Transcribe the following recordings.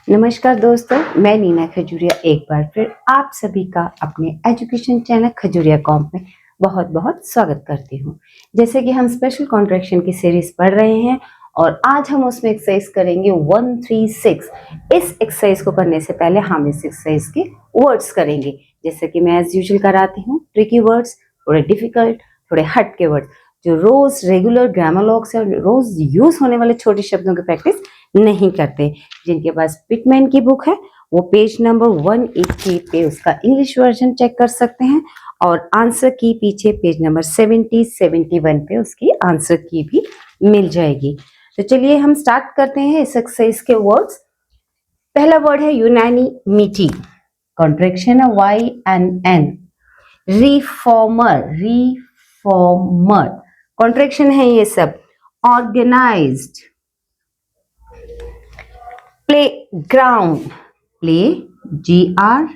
नमस्कार दोस्तों, मैं नीना खजूरिया एक बार फिर आप सभी का अपने एजुकेशन चैनल खजूरिया कॉम्प में बहुत बहुत स्वागत करती हूँ। जैसे कि हम स्पेशल कॉन्ट्रैक्शन की सीरीज पढ़ रहे हैं और आज हम उसमें एक्सरसाइज करेंगे 136। इस एक्सरसाइज को करने से पहले हम इस एक्सरसाइज के वर्ड्स करेंगे, जैसे कि मैं एज यूजुअल कराती हूँ। ट्रिकी वर्ड्स, थोड़े डिफिकल्ट, थोड़े हट के वर्ड्स जो रोज रेगुलर ग्रामर लॉग से रोज यूज होने वाले छोटे शब्दों की प्रैक्टिस नहीं करते। जिनके पास पिटमैन की बुक है वो पेज नंबर 180 पे उसका इंग्लिश वर्जन चेक कर सकते हैं और आंसर की पीछे पेज नंबर 71 पे उसकी आंसर की भी मिल जाएगी। तो चलिए हम स्टार्ट करते हैं इस एक्सरसाइज के वर्ड्स। पहला वर्ड है यूनानिमिटी, कॉन्ट्रैक्शन है YNN। रिफॉर्मर, रिफॉर्मर कॉन्ट्रैक्शन है ये सब। Organised, play ground, play GR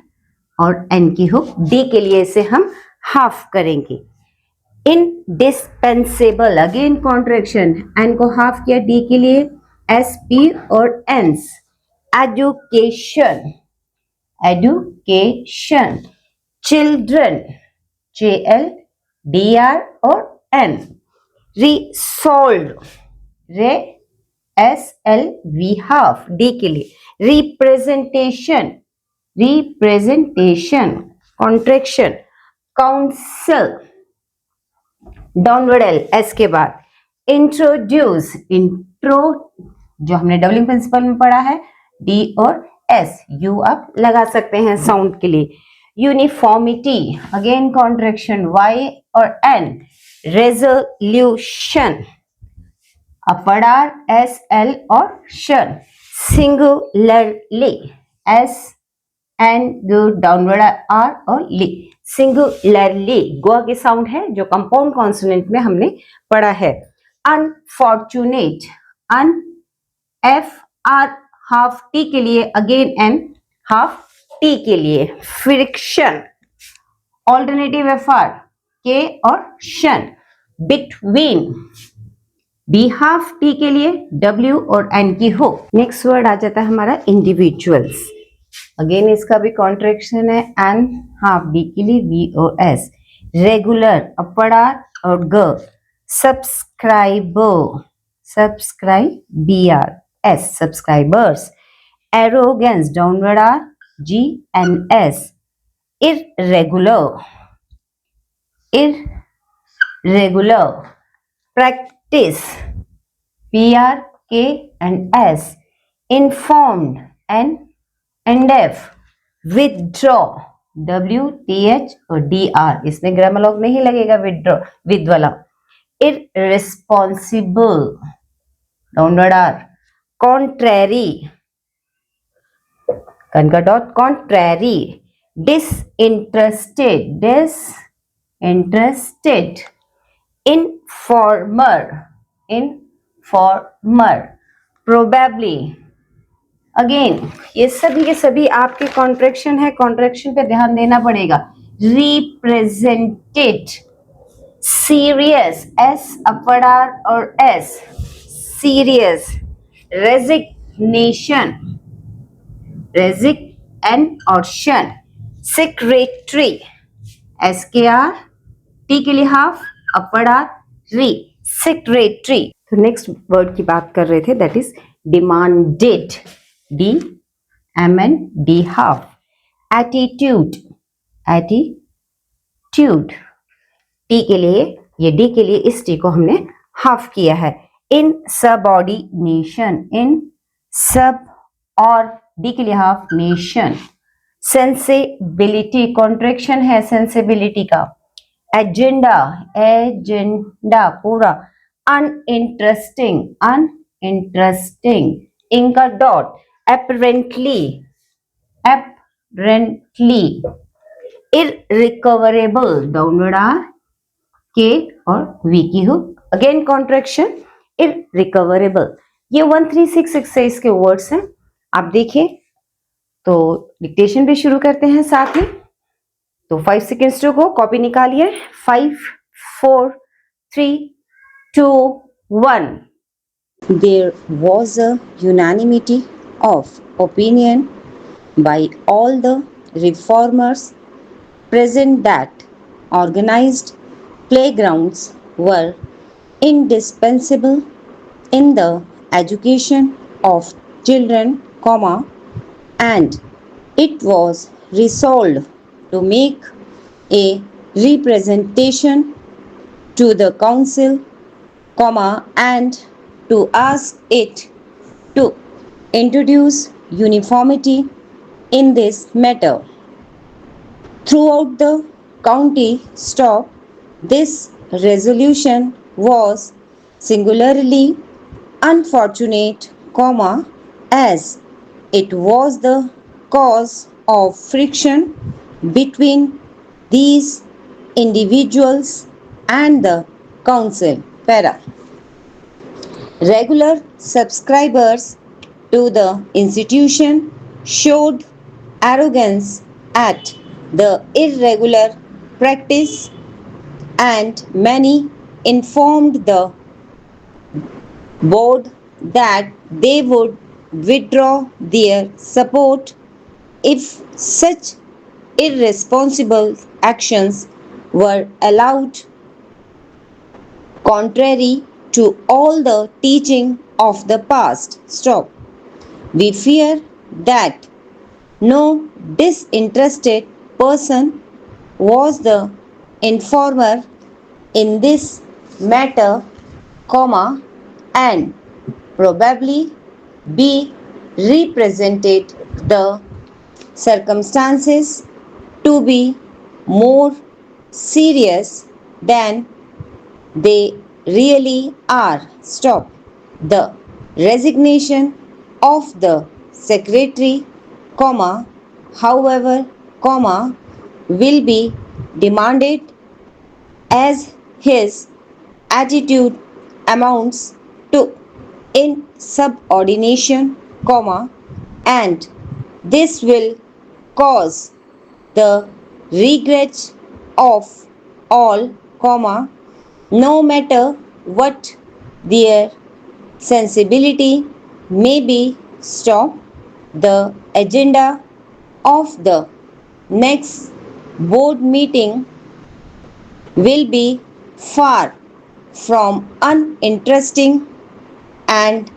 और N की हुक D के लिए इसे हम हाफ करेंगे। इंडिस्पेंसेबल, अगेन कॉन्ट्रैक्शन, N को हाफ किया D के लिए SP और Ns। Education, education. Children, JL DR और N। Resolve, ray SLV half D के लिए। Representation, representation contraction. Council, downward L S के बाद। इंट्रोड्यूस, इंट्रो जो हमने डबलिंग प्रिंसिपल में पढ़ा है D और S, U आप लगा सकते हैं साउंड के लिए। यूनिफॉर्मिटी, अगेन कॉन्ट्रैक्शन Y और N। रेजोल्यूशन, अपर R SL और शन। सिंगुलरली, SN डाउनवर्ड R और ली। सिंगुलरली गोआ की साउंड है जो कंपाउंड कॉन्सोनेंट में हमने पढ़ा है। अनफॉर्चुनेट, अन FR हाफ T के लिए, अगेन N हाफ T के लिए। फ्रिक्शन, ऑल्टरनेटिव FR K और शन। बिटवीन, B हाफ T के लिए W और N की हो। नेक्स्ट वर्ड आ जाता है हमारा इंडिविजुअल्स। अगेन इसका भी कॉन्ट्रैक्शन है N हाफ D के लिए V और S। रेगुलर, अपर R और G। Subscriber, subscribe BR S, subscribers. Arrogance, downward R G N S। Irregular, irregular. Practice, PR K and S। informed, N and F। withdraw, WTH और DR, इसमें grammar log नहीं लगेगा withdraw with वाला। irresponsible, downward R। contrary, कनका dot contrary। disinterested, disinterested। informer, informer। probably, again ये सभी के सभी आपके कॉन्ट्रैक्शन है, कॉन्ट्रैक्शन पे ध्यान देना पड़ेगा। रिप्रेजेंटेड, सीरियस, S अपर R और S, सीरियस। रेजिग्नेशन, रेजिग N और शन। सेक्रेटरी, SKR T के लिए हाफ, अपर R री। सेक्रेटरी। तो नेक्स्ट वर्ड की बात कर रहे थे, that is demanded, DMND half. Attitude, attitude T के लिए, ये D के लिए इस T को हमने हाफ किया है। इनसबऑर्डिनेशन, इन सब और D के लिए हाफ नेशन। सेंसिबिलिटी, कॉन्ट्रैक्शन है सेंसिबिलिटी का। एजेंडा, एजेंडा पूरा। Uninteresting, uninteresting. इनका dot. apparently, apparently। irrecoverable, downward R K और V की हुक, अगेन कॉन्ट्रैक्शन। irrecoverable। ये 136 एक्सरसाइज के वर्ड्स हैं, आप देखिए। तो डिक्टेशन भी शुरू करते हैं साथ ही। तो 5 सेकेंड्स को कॉपी निकालिए। 5 4 3 2 1। There was a unanimity of opinion by all the reformers present that organized playgrounds were indispensable in the education of children, and it was resolved to make a representation to the council, and to ask it to introduce uniformity in this matter. Throughout the county, this resolution was singularly unfortunate, as it was the cause of friction between these individuals and the council. Regular subscribers to the institution showed arrogance at the irregular practice, and many informed the board that they would withdraw their support if such irresponsible actions were allowed, contrary to all the teaching of the past. We fear that no disinterested person was the informer in this matter, and probably be represented the circumstances to be more serious than they really are. The resignation of the secretary, however, will be demanded, as his attitude amounts to insubordination, and this will cause the regret of all, no matter what their sensibility may be. The agenda of the next board meeting will be far from uninteresting, and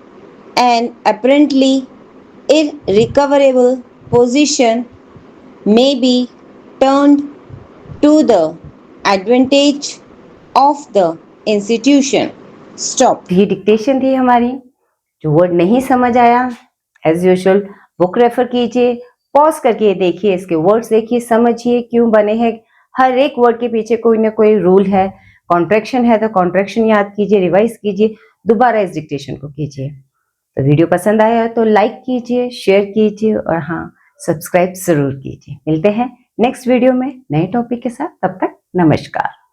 an apparently irrecoverable position may be turned to the advantage of the institution. ये dictation थी हमारी। जो word नहीं समझ आया, as usual book refer कीजिए, pause करके देखिए, इसके वर्ड्स देखिए, समझिए क्यों बने हैं। हर एक वर्ड के पीछे कोई ना कोई रूल है। कॉन्ट्रैक्शन है तो कॉन्ट्रैक्शन याद कीजिए, रिवाइज कीजिए, दोबारा इस डिक्टेशन को कीजिए। तो वीडियो पसंद आया तो लाइक कीजिए, शेयर कीजिए और हाँ, सब्सक्राइब जरूर कीजिए। मिलते हैं नेक्स्ट वीडियो में नए टॉपिक के साथ। तब तक नमस्कार।